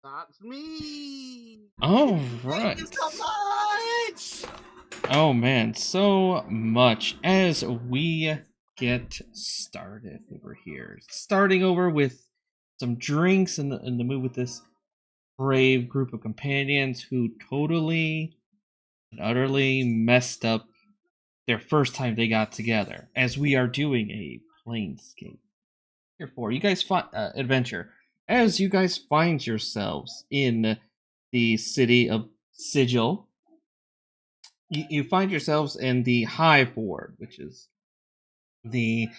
That's me! All Thank you right. so much! Oh man, so much as we get started over here. Starting over with some drinks in the mood with this brave group of companions who totally and utterly messed up their first time they got together, as we are doing a Planescape. Here for you guys find adventure as you guys find yourselves in the city of Sigil. You find yourselves in the Hive Ward, which is the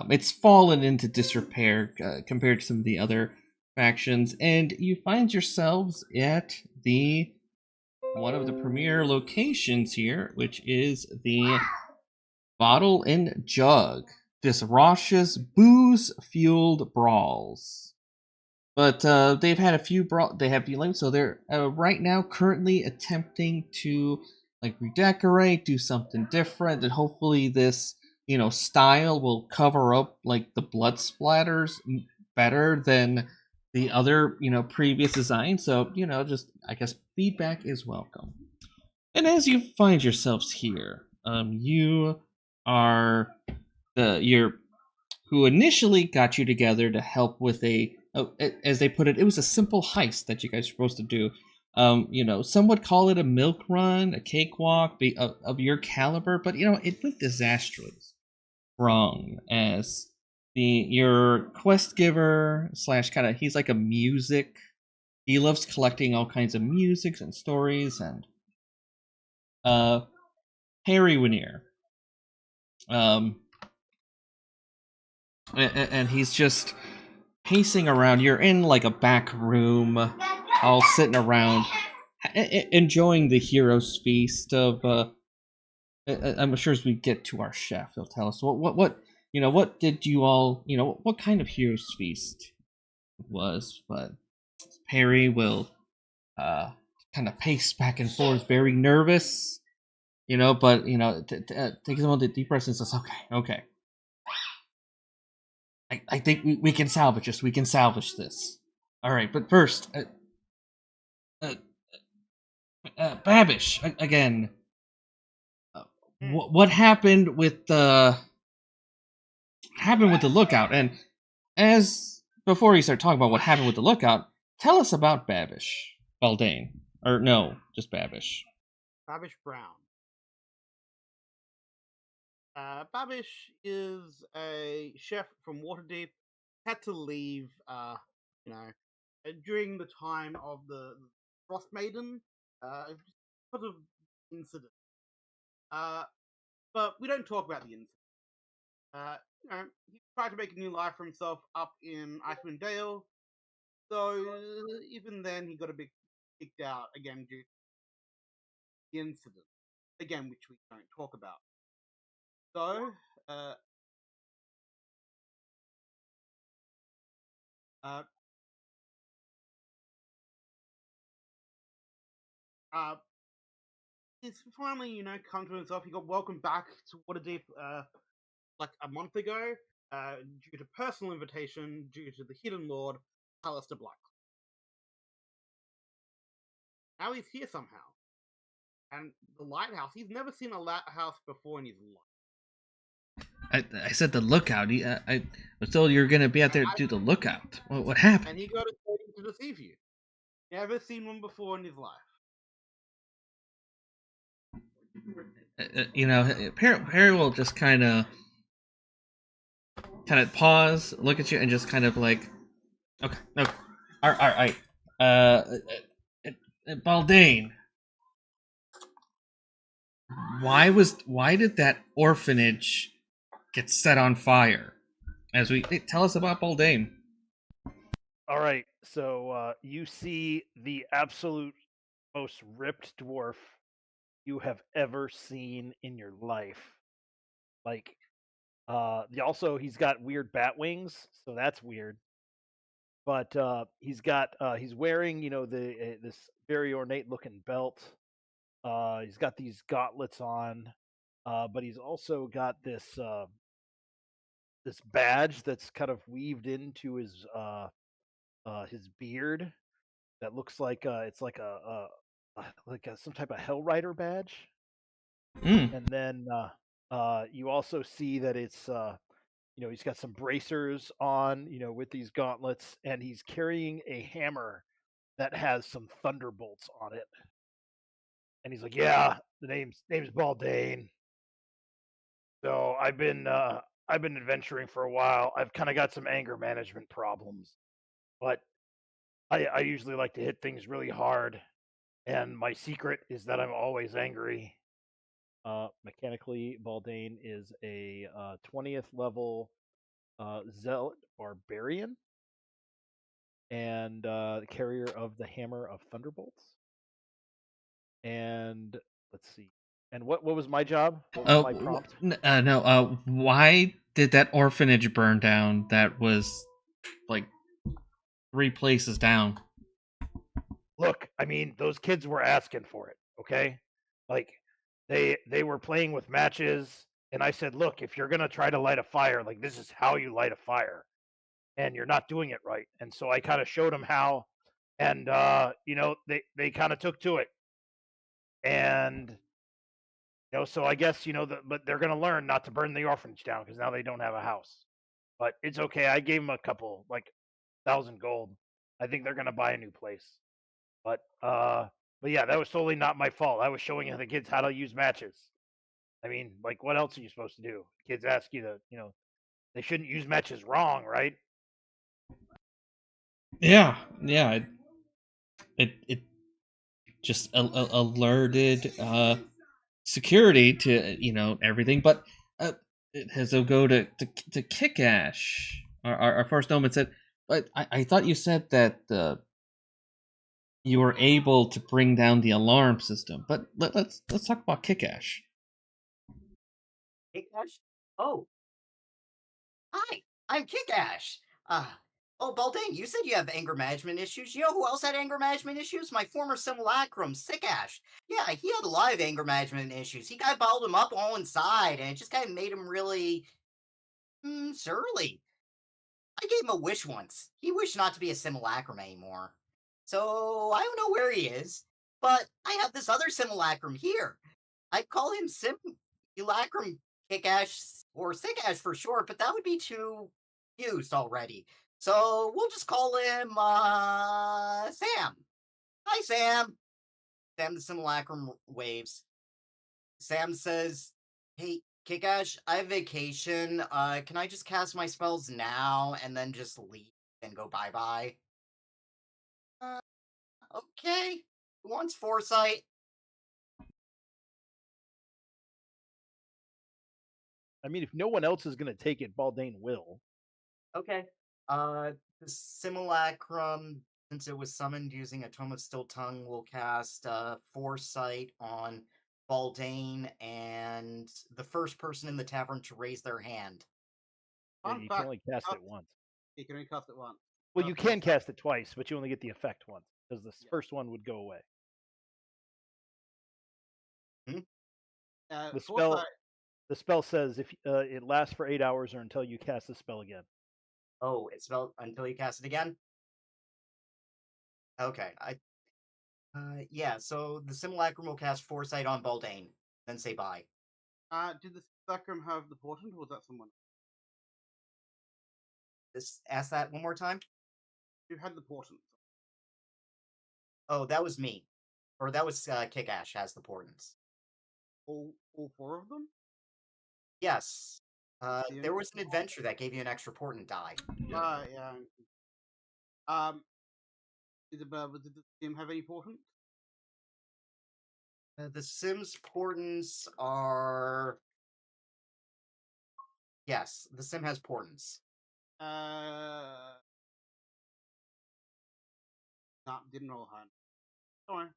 it's fallen into disrepair compared to some of the other factions, and you find yourselves at the one of the premier locations here, which is the Bottle and Jug. This raucous, booze-fueled brawls. But they've had a few they have feelings, so they're right now currently attempting to like redecorate, do something different, and hopefully this style will cover up like the blood splatters better than the other previous design. So just I guess feedback is welcome. And as you find yourselves here, you are you're who initially got you together to help with as they put it, it was a simple heist that you guys were supposed to do. Some would call it a milk run, a cakewalk of your caliber, but it went disastrously wrong as your quest giver slash kind of he's like a music. He loves collecting all kinds of musics and stories and Harry Winier. And he's just pacing around. You're in like a back room, all sitting around, enjoying the hero's feast of. I'm sure as we get to our chef, he'll tell us what did you all what kind of hero's feast it was. But Perry will kind of pace back and forth, very nervous, but takes one of the deep breaths and says, "Okay. I think we can salvage this. We can salvage this. All right, but first, uh, Babish again. What happened with the lookout? And as before you start talking about what happened with the lookout, tell us about Babish, Baldain, or no, just Babish. Babish Brown. Babish is a chef from Waterdeep. Had to leave, during the time of the Frost Maiden, because of incident. But we don't talk about the incident. He tried to make a new life for himself up in Icewind Dale. So even then, he got a bit kicked out again due to the incident, again, which we don't talk about. So, uh, uh, uh, he's finally, come to himself. He got welcomed back to Waterdeep like a month ago due to personal invitation due to the Hidden Lord, Alistair Black. Now he's here somehow. And the lighthouse, he's never seen a lighthouse before in his life. I said the lookout. I was told you were going to be out there to do the lookout. What happened? And he got a trading to deceive you. Never seen one before in his life. Harry will just kind of pause, look at you, and just kind of like, okay, all right. Baldain, why did that orphanage get set on fire? As we tell us about Baldain. All right, so you see the absolute most ripped dwarf you have ever seen in your life. Like, also he's got weird bat wings, so that's weird. But he's wearing this very ornate looking belt. He's got these gauntlets on, but he's also got this badge that's kind of weaved into his beard. that looks like it's like some type of Hell Rider badge. Mm. And then you also see that it's he's got some bracers on, with these gauntlets, and he's carrying a hammer that has some thunderbolts on it. And he's like, "Yeah, the name's Baldain. So I've been adventuring for a while. I've kind of got some anger management problems, but I usually like to hit things really hard. And my secret is that I'm always angry." Mechanically, Baldain is a 20th level Zealot Barbarian and the carrier of the Hammer of Thunderbolts. And let's see. And what was my job? What was my prompt? No. Why did that orphanage burn down? That was like 3 places down. Look, I mean, those kids were asking for it. Okay, like they were playing with matches, and I said, "Look, if you're gonna try to light a fire, like this is how you light a fire, and you're not doing it right." And so I kind of showed them how, and they kind of took to it. And so I guess but they're gonna learn not to burn the orphanage down because now they don't have a house. But it's okay. I gave them a couple, like 1,000 gold. I think they're gonna buy a new place. But yeah, that was totally not my fault. I was showing the kids how to use matches. I mean, like, what else are you supposed to do? Kids ask you to, they shouldn't use matches wrong, right? Yeah. It just alerted security to everything, but it has to go to Kickash. Our first nomad said, but I thought you said that you were able to bring down the alarm system. But let's talk about Kickash. Kickash? Oh, hi, I'm Kickash. Oh, Baldain, you said you have anger management issues. You know who else had anger management issues? My former simulacrum, Sickash. Yeah, he had a lot of anger management issues. He kind of bottled him up all inside, and it just kind of made him really surly. I gave him a wish once. He wished not to be a simulacrum anymore. So I don't know where he is, but I have this other simulacrum here. I call him Simulacrum Kickash or Sickash for short, but that would be too used already. So we'll just call him Sam. Hi, Sam. Sam the Simulacrum waves. Sam says, "Hey, Kickash, I have vacation. Can I just cast my spells now and then just leave and go bye-bye?" Uh, okay. Who wants foresight? I mean, if no one else is going to take it, Baldain will. Okay. The simulacrum, since it was summoned using a Tome of Still Tongue, will cast Foresight on Baldain and the first person in the tavern to raise their hand. Yeah, Fun you can fact, only cast it once. you can only cast it once. Well, you can cast it twice, but you only get the effect once because the first one would go away. The spell, Foresight, the spell says if it lasts for 8 hours or until you cast the spell again. Oh, it's spelled until you cast it again? Okay. Yeah, so the simulacrum will cast Foresight on Baldain, then say bye. did the Sacrum have the portent, or was that someone? Ask that one more time. Who had the portent? Oh, that was me. Or that was Kickash has the portents. All 4 of them? Yes. Assume. There was an adventure that gave you an extra portent die. Yeah. Did the team have any portent? The Sims portents are. Yes, the Sim has portents. Didn't roll high. Sorry.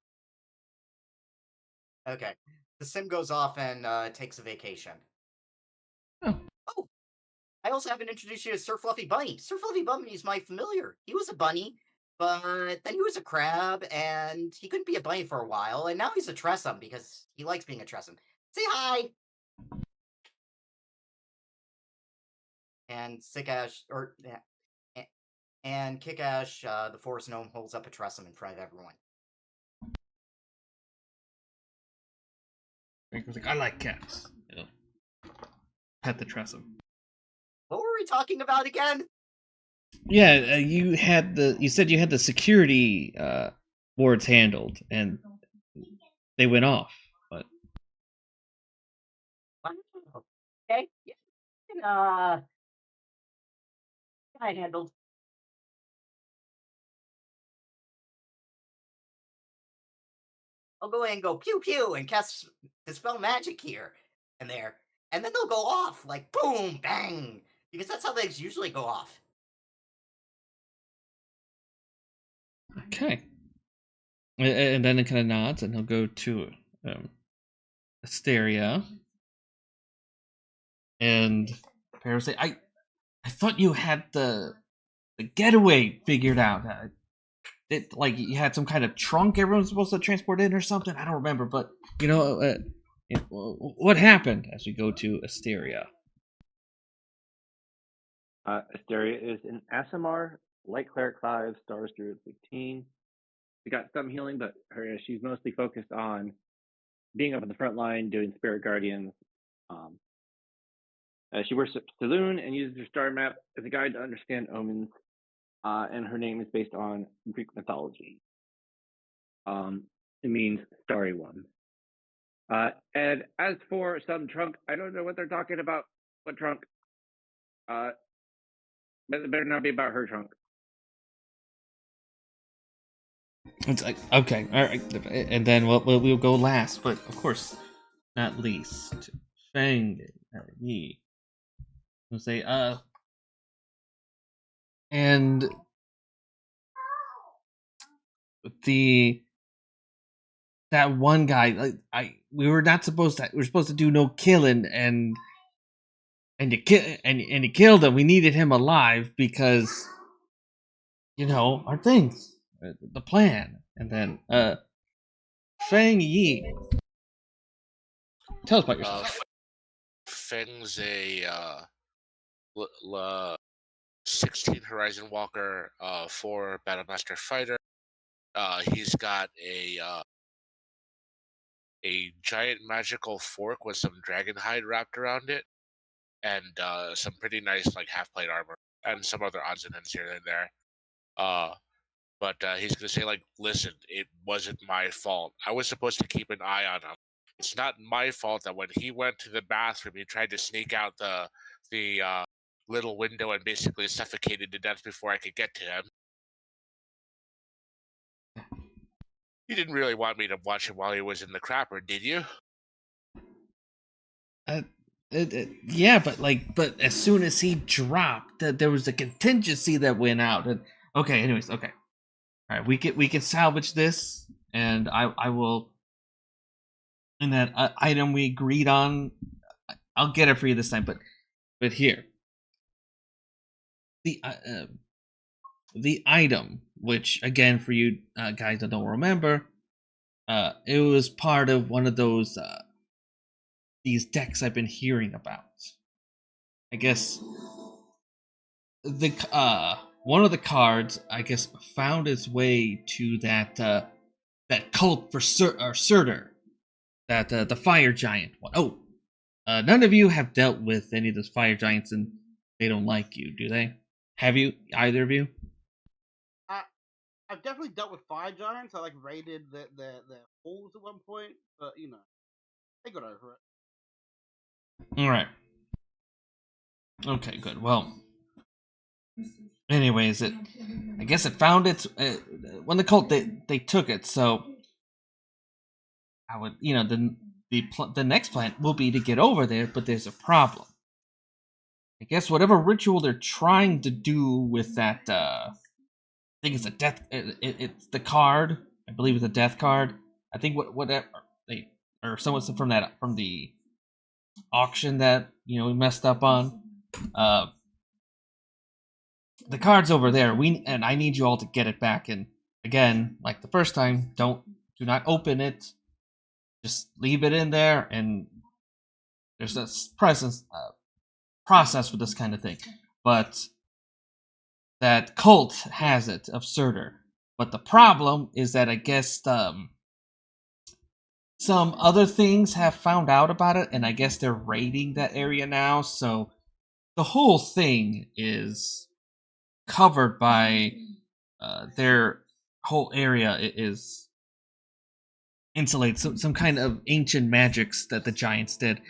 Okay. The Sim goes off and takes a vacation. Oh. Oh! I also haven't introduced you to Sir Fluffy Bunny. Sir Fluffy Bunny is my familiar. He was a bunny, but then he was a crab, and he couldn't be a bunny for a while, and now he's a Tressum because he likes being a Tressum. Say hi! And Sickash, And Kihk, the forest gnome, holds up a Tressum in front of everyone. Frank was like, I like cats. You know, pet the Tressum. What were we talking about again? Yeah, you said you had the security wards handled, and they went off. But Wow. Okay. Yeah. I handled. I'll go ahead and go pew pew and cast dispel magic here and there, and then they'll go off like boom bang, because that's how they usually go off. okay, and then it kind of nods, and he'll go to Asteria, and Peril say, I thought you had the getaway figured out. It like you had some kind of trunk everyone's supposed to transport in or something. I don't remember, but you know, what happened as we go to Asteria? Asteria is in Aasimar, Light Cleric 5, Stars Druid 15. She got some healing, but she's mostly focused on being up in the front line, doing Spirit Guardians. She works at Saloon and uses her star map as a guide to understand omens, and her name is based on Greek mythology. It means starry one. And as for some trunk, I don't know what they're talking about. What trunk? But it better not be about her trunk. It's like, okay, all right, and then we'll go last, but of course not least, Feng Yi. We'll say, and that one guy, like we were not supposed to. We were supposed to do no killing, and you killed him. We needed him alive because, you know, our things, the plan, and then Feng Yi. Tell us about yourself. Feng's a 16 Horizon Walker, 4 Battlemaster Fighter. He's got a giant magical fork with some dragon hide wrapped around it, and some pretty nice like half plate armor, and some other odds and ends here and there. But he's gonna say like, listen, it wasn't my fault. I was supposed to keep an eye on him. It's not my fault that when he went to the bathroom, he tried to sneak out the little window and basically suffocated to death before I could get to him. You didn't really want me to watch him while he was in the crapper, did you? Yeah, but as soon as he dropped, there was a contingency that went out. And okay, anyways, okay, all right, we can salvage this, and I will. And that item we agreed on, I'll get it for you this time. But here, the item, which again for you guys that don't remember, it was part of one of those these decks I've been hearing about. I guess the one of the cards, I guess, found its way to that cult for Surtur, that the fire giant one. Oh, none of you have dealt with any of those fire giants, and they don't like you, do they? Have you, either of you? I've definitely dealt with fire giants. I like raided their halls at one point, but you know, they got over it. All right. Okay, good. Well, anyways, I guess it found its when the cult they took it. So I would, you know, the next plan will be to get over there, but there's a problem. I guess whatever ritual they're trying to do with that, I think it's a death. It's the card. I believe it's a death card. I think whatever they or someone from the auction that we messed up on. The card's over there. And I need you all to get it back. And again, like the first time, do not open it. Just leave it in there. And there's this process for this kind of thing. But that cult has it of Surtur. But the problem is that I guess some other things have found out about it, and I guess they're raiding that area now. So the whole thing is covered by their whole area is insulated. Some kind of ancient magics that the giants did.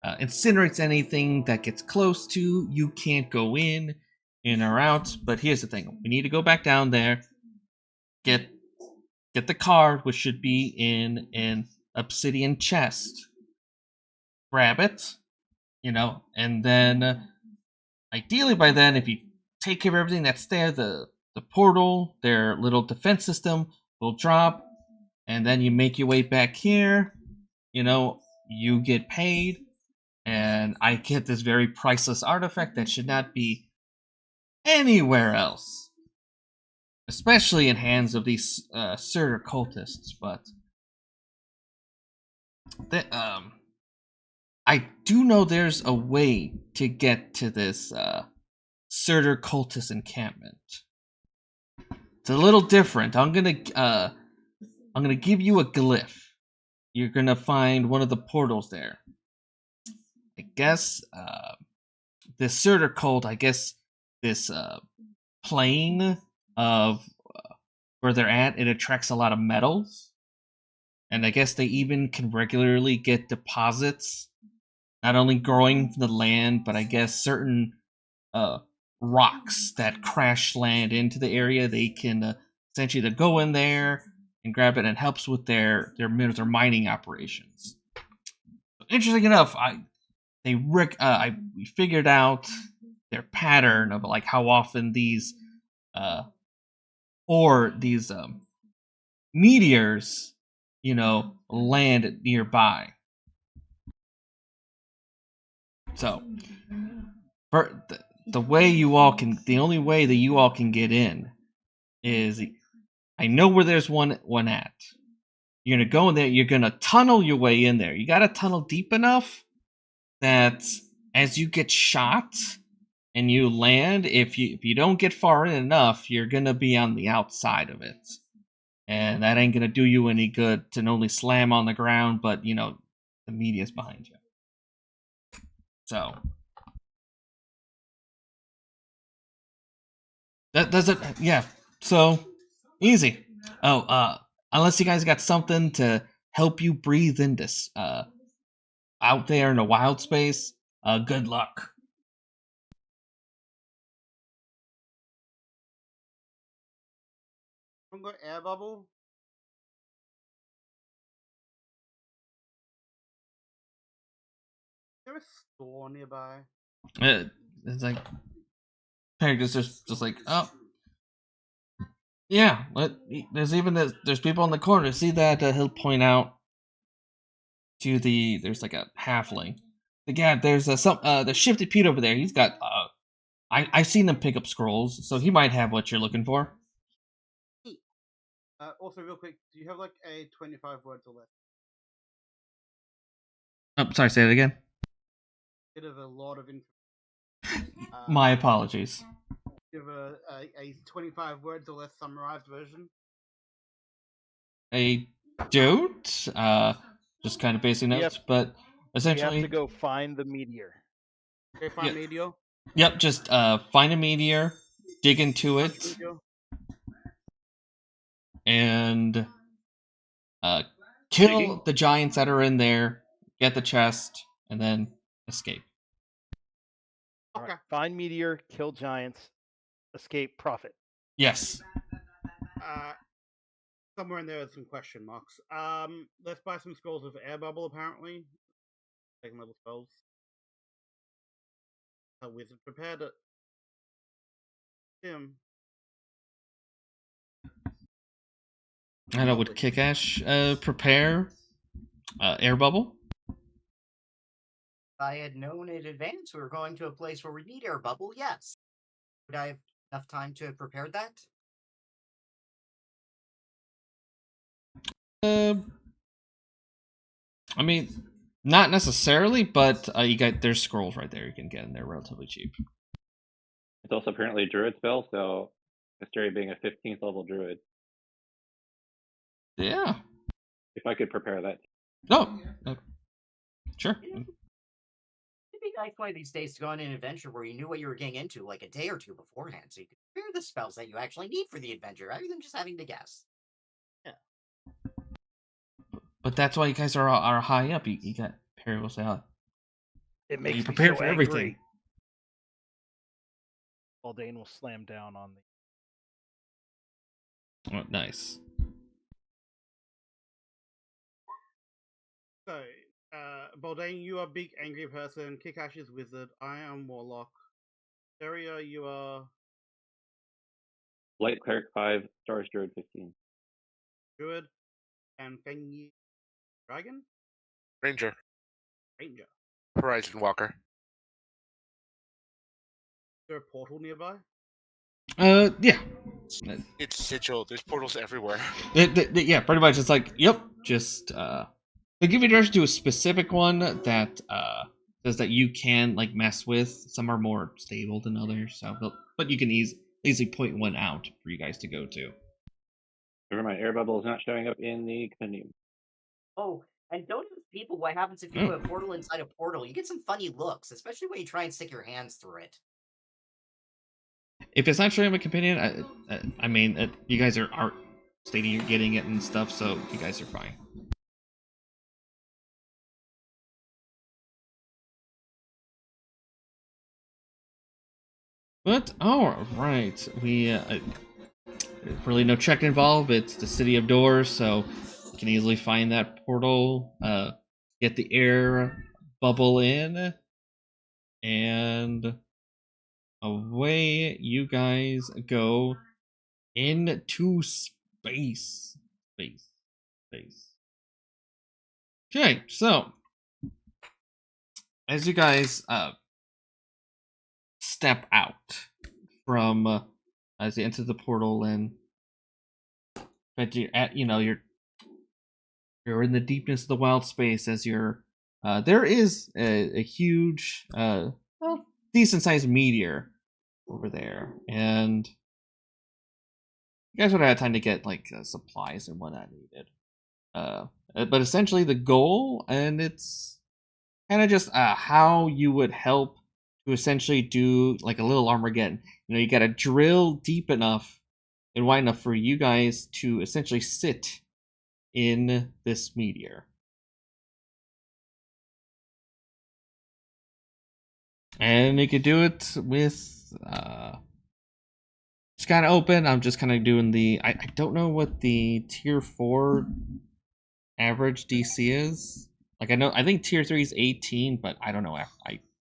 Incinerates anything that gets close to. You can't go in or out. But here's the thing: we need to go back down there, get the card, which should be in an obsidian chest. Grab it, and then ideally by then, if you take care of everything that's there, the portal, their little defense system will drop, and then you make your way back here. You get paid, and I get this very priceless artifact that should not be anywhere else, especially in hands of these Surtur cultists. But I do know there's a way to get to this Surtur cultist encampment. It's a little different. I'm gonna give you a glyph. You're gonna find one of the portals there. I guess this Surtur cult, I guess this plane of where they're at, it attracts a lot of metals. And I guess they even can regularly get deposits, not only growing from the land, but I guess certain rocks that crash land into the area. They can essentially go in there and grab it, and it helps with their mining operations. Interesting enough, we figured out their pattern of like how often these meteors, land nearby. So, for the only way that you all can get in is, I know where there's one at. You're gonna go in there. You're gonna tunnel your way in there. You gotta tunnel deep enough that as you get shot and you land, if you don't get far in enough, you're gonna be on the outside of it, and that ain't gonna do you any good to not only slam on the ground, but the media's behind you. So that does it. Yeah. So easy. Unless you guys got something to help you breathe in this out there in the wild space, good luck. I'm going air bubble. Is there a store nearby? It's like Peg is just like, oh yeah. There's people in the corner. See that? He'll point out to there's like a halfling. Yeah, there's the shifted Pete over there. He's got I've seen him pick up scrolls, so he might have what you're looking for. Also, real quick, do you have like a 25 words or less? Oh, sorry, say it again. Bit of a lot of information. My apologies. You have a 25 words or less summarized version? I don't. Just kind of basic notes, but essentially you have to go find the meteor. Okay, find meteor? Yep, just find a meteor, dig into it, and kill the giants that are in there, get the chest, and then escape. Okay. Right. Find meteor, kill giants, escape, profit. Yes. Somewhere in there are some question marks. Let's buy some scrolls with air bubble, apparently. Taking little spells. A wizard prepared it. Him. I know, would Kickash prepare air bubble? If I had known in advance we were going to a place where we need air bubble, yes. Would I have enough time to prepare that? I mean, not necessarily, but there's scrolls right there you can get, and they're relatively cheap. It's also apparently a druid spell, so Asteria being a 15th level druid. Yeah. If I could prepare that. Oh, sure. It'd be nice one of these days to go on an adventure where you knew what you were getting into like a day or two beforehand, so you could prepare the spells that you actually need for the adventure, rather than just having to guess. But that's why you guys are high up. You got Perils out. It makes You me prepare so for angry. everything. Baldain will slam down on the. Oh, nice. So, Baldain, you are a big angry person. Kihk is wizard. I am Warlock. Asteria, you are Light Cleric 5, Stars Druid 15. Druid. And Feng, Dragon? Ranger, Ranger. Horizon Walker. Is there a portal nearby? Yeah. It's sigil. There's portals everywhere. Yeah, pretty much. It's like, yep, just they give you direction to a specific one that says that you can like mess with. Some are more stable than others, so but you can easily point one out for you guys to go to. Never mind, air bubble is not showing up in the compendium. Oh, and don't ask people what happens if you put a portal inside a portal. You get some funny looks, especially when you try and stick your hands through it. If it's not showing up a companion, I mean, you guys are stating you're getting it and stuff, so you guys are fine. But all right, we really no check involved. It's the city of doors, so you can easily find that portal. Get the air bubble in, and away you guys go into space. Space. Okay, so as you guys step out from as you enter the portal, and but you're at you're in the deepness of the wild space. As you're there is a huge well, decent sized meteor over there, and you guys would have had time to get like supplies and whatnot needed. But essentially the goal, and it's kind of just how you would help to essentially do like a little Armageddon. You got to drill deep enough and wide enough for you guys to essentially sit in this meteor. And you could do it with it's kind of open. I'm just kind of doing the I don't know what the tier 4 average DC is. Like I think tier 3 is 18, but I don't know. I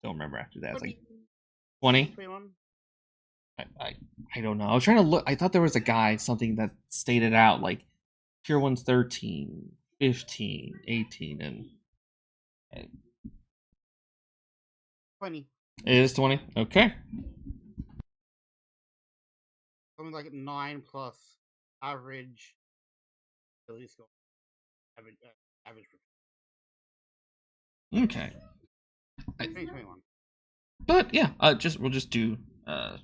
don't remember after that. It's like 20. I don't know. I was trying to look. I thought there was a guide, something that stated out like tier 1's 13, 15, 18, and 20. it is 20. Okay. Something like 9 plus average. At least average. Okay. 21. But yeah, we'll just do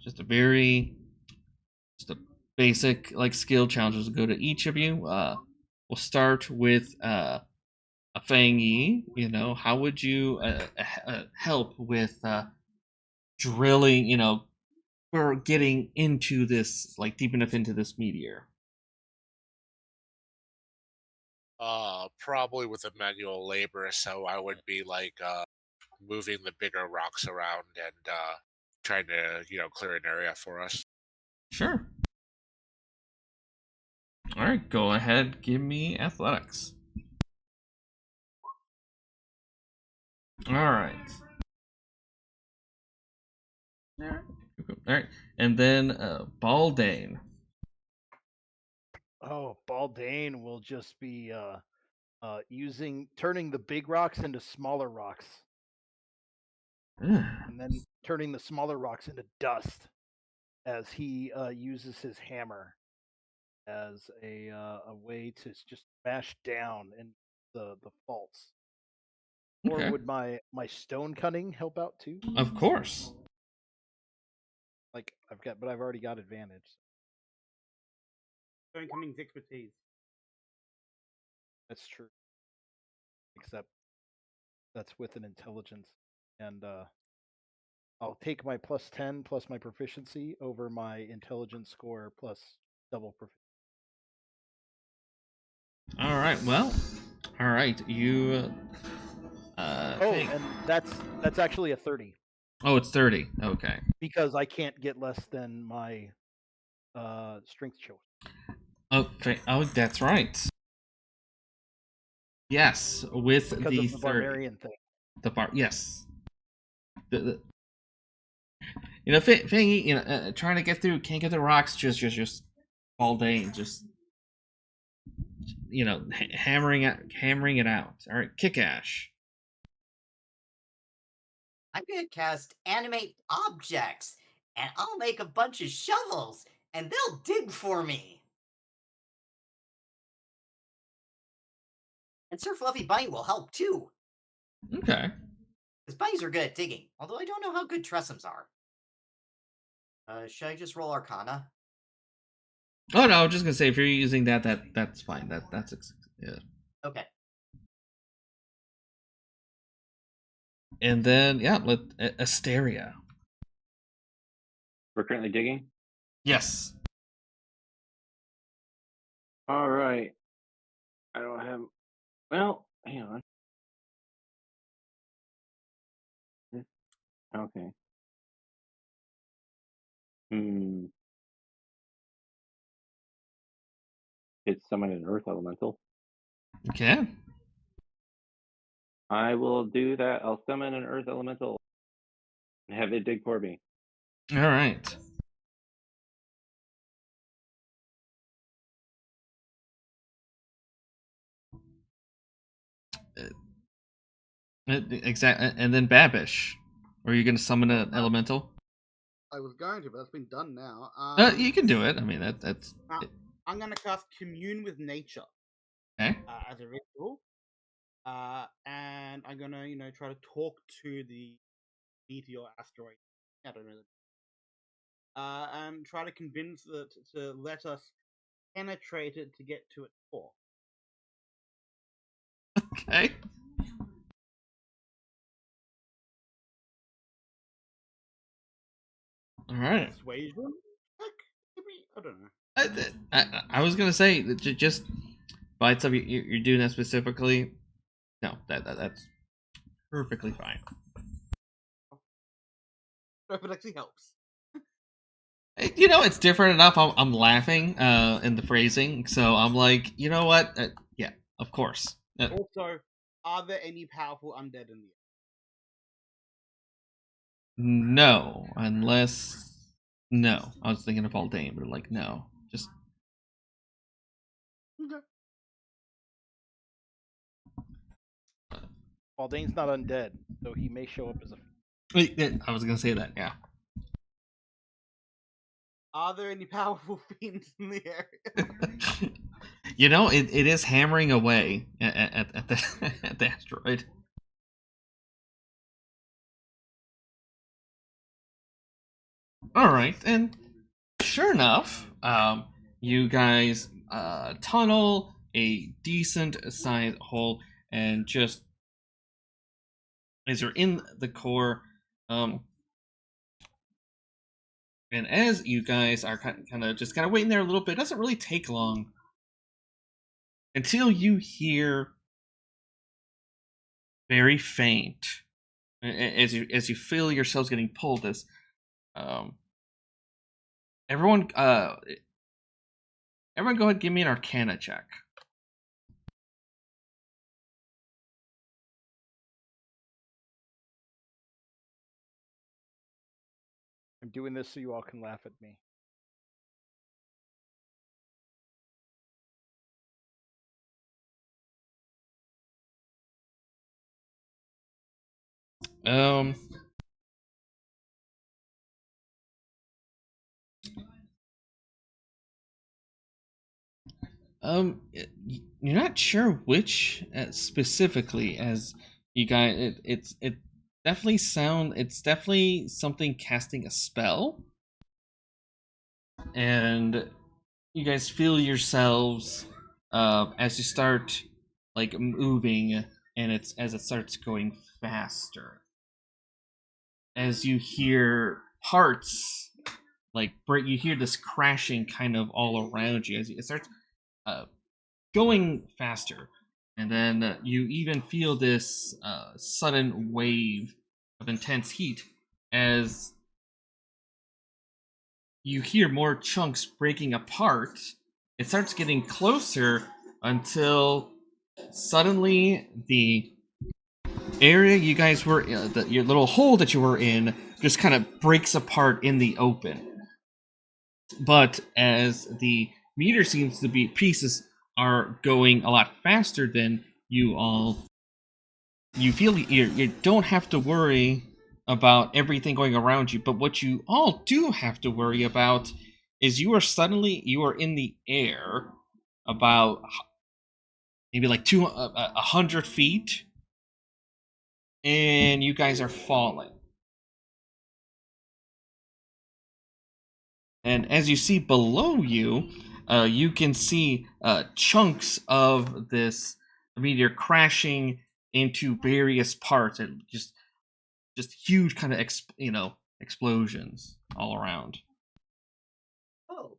just a basic like skill challenges. We'll go to each of you. We'll start with a Feng Yi. How would you help with drilling? We're getting into this like deep enough into this meteor. Probably with a manual labor, so I would be like moving the bigger rocks around and trying to clear an area for us. Sure. All right, go ahead. Give me athletics. All right. All right, and then Baldain. Oh, Baldain will just be turning the big rocks into smaller rocks, and then turning the smaller rocks into dust as he uses his hammer as a way to just smash down in the faults. Okay. Or would my stone cutting help out too? Of course. Like but I've already got advantage. Incoming expertise. That's true. Except that's with an intelligence, and I'll take my +10 plus my proficiency over my intelligence score plus double proficiency. All right. Well. All right. You. Feng. And that's actually a 30 Oh, it's 30. Okay. because I can't get less than my strength choice. Oh, that's right. Yes, with Because the of the 30. barbarian thing. Yes. You know, Feng, trying to get through, can't get the rocks. Just Baldain, just hammering it out. All right, Kick-Ash. I'm gonna cast Animate Objects, and I'll make a bunch of shovels, and they'll dig for me. And Sir Fluffy Bunny will help too. Okay. Because bunnies are good at digging, although I don't know how good Tressums are. Should I just roll Arcana? Oh no, I was just gonna say if you're using that's fine. That's yeah. Okay. And then let Asteria. We're currently digging. Yes. All right. I don't have. Well, hang on. Okay. It's summon an earth elemental. Okay. I will do that. I'll summon an earth elemental and have it dig for me. All right. Exactly. And then Babish. Are you going to summon an elemental? I was going to, but that's been done now. You can do it. I mean, that's. I'm going to cast Commune with Nature. Okay. As a ritual. And I'm going to, try to talk to the meteor asteroid. I don't know. And try to convince it to let us penetrate it to get to its core. Okay. All right. Persuasion? Maybe? I don't know. I was gonna say that just by itself you're doing that specifically. No, that's perfectly fine. If it actually helps. It's different enough. I'm laughing in the phrasing, so I'm like, you know what? Yeah, of course. Also, are there any powerful undead in the air? No, unless no. I was thinking of Baldain, but like no, just. Okay. Baldain's not undead, so he may show up as a. I was gonna say that. Yeah. Are there any powerful fiends in the area? It is hammering away at the at the asteroid. All right, and sure enough, you guys tunnel a decent sized hole, and just as you're in the core, and as you guys are kind of waiting there a little bit, it doesn't really take long until you hear very faint as you feel yourselves getting pulled. As everyone go ahead and give me an Arcana check. I'm doing this so you all can laugh at me. You're not sure which specifically, as you guys, it's definitely something casting a spell. and you guys feel yourselves as you start like moving, and as it starts going faster. As you hear parts like break, you hear this crashing kind of all around you as it starts going faster, and then you even feel this sudden wave of intense heat as you hear more chunks breaking apart. It starts getting closer until suddenly the area you guys were in, your little hole that you were in, just kind of breaks apart in the open. But as the meter seems to be, pieces are going a lot faster than you all, you feel you don't have to worry about everything going around you. But what you all do have to worry about is you are in the air about maybe like 100 feet, and you guys are falling. And as you see below you, you can see chunks of this meteor crashing into various parts, and just huge kind of explosions all around. Oh,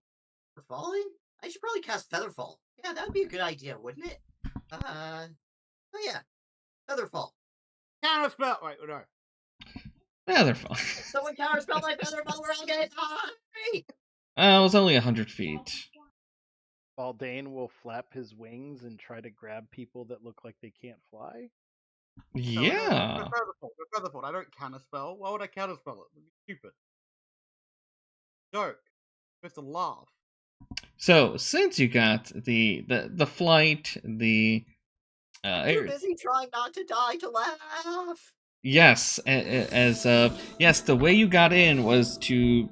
we're falling? I should probably cast Featherfall. Yeah, that would be a good idea, wouldn't it? Oh yeah, Featherfall. Counterspell. Wait, no. Yeah, they're fine. Someone counterspell my Featherfall. We're all gonna die. It was only 100 feet. Baldain will flap his wings and try to grab people that look like they can't fly. Yeah. Featherfall. I don't counterspell. Why would I counterspell it? It'd be stupid. Joke. Just a laugh. So since you got the flight, the Too busy trying not to die to laugh. yes, yes, the way you got in was to,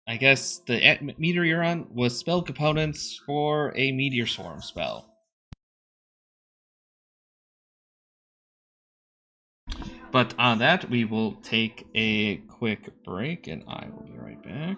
I guess the meter you're on was spell components for a meteor swarm spell. But on that, we will take a quick break, and I will be right back.